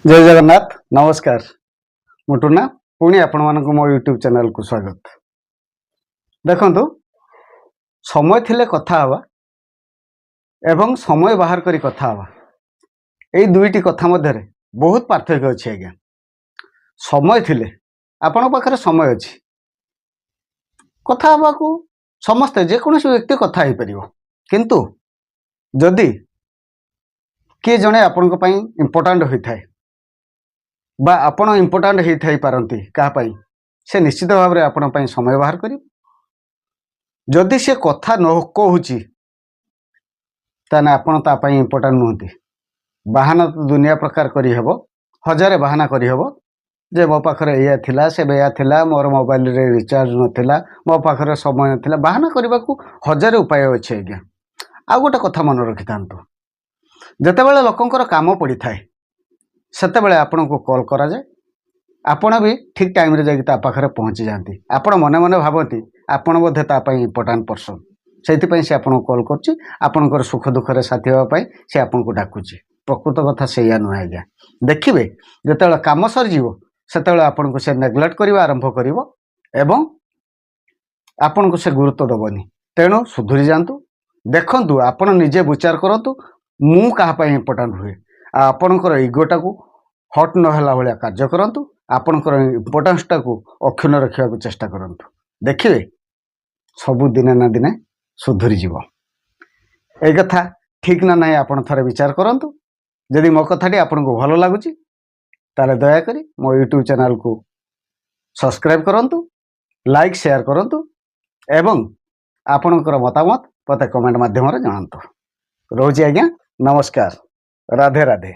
जय जगन्नाथ नमस्कार मुटुना पुणी आपण मानक मो यूट्यूब चैनल को स्वागत। देखंतु समय थिले कथा हवा एवं समय बाहर करी कथा हवा एई दुईटी कथा मध्य बहुत पार्थक्य अछि आज्ञा। समय थिले आपण पाखरे समय अछि कथा हवा को समस्ते जेकोसी व्यक्ति कथा ही परिबो, किंतु जदि किए जणे आपनक पई इंपोर्टेंट होई थाए बा आपण इंपोर्टेंट होई थाई पारंती का पई से निश्चित भाव में आपण पई समय बाहर करी। जदि से कथा न कहूची ताने आपण ता पई इंपोर्टेंट नहुंती। बहाना तो दुनिया प्रकार करी हेबो, हजारे बहाना करी हेबो जे मो पाखरे एया थिला से बेया थिला, मोर मोबाइल रे रिचार्ज नथिला, मो पाखरे समय नथिला, बहाना करबा को हजारे उपाय अछि आज्ञा। आ गोटे कथा मन रखि थांतु, जेतेबेले लोकंकर काम पड़ी थाए सेतेबेले आपण को कॉल करा जाए, आपण भी ठीक टाइम रे जाके ता पाखरे पहुंची जाती। आपण मने मने भाबती आपण बोधे ता पई इंपोर्टेंट पर्सन, सेति पई से आपण कॉल करछि, आपणकर सुख दुख रे साथी होबा पई से आपण को डाकुछि। प्रकृत कथा सेया न आज्ञा। देखिबे जेतेबेले काम सर जीवो सेतेबेले आपण को से नेग्लेक्ट करबा आरंभ करिवो एवं आपण को से गुरुत्व दबनी। तेणु सुधुरी जांतु, देखंतु आपण निजे विचार करंतु मु कहा पई इंपोर्टेंट हुए। आपणकर इगोटा को हट न होला भलिया कार्य करंतु, आपणकर इंपोर्टेंसटा को अक्षुण्ण रखिया को चेष्टा करंतु। देखिबे सबु दिने ना दिने सुधुरी जीवो। ए कथा ठीक ना नाही आपण थरे विचार करंतु। यदि मो कथाटी आपनको भलो लागुची ताले दया करी मो यूट्यूब चैनल को सब्सक्राइब करंतु, लाइक शेयर करंतु एवं आपणकर मतामत पते कमेंट माध्यम रे जणांतु। रोजी आज्ञा, नमस्कार, राधे राधे।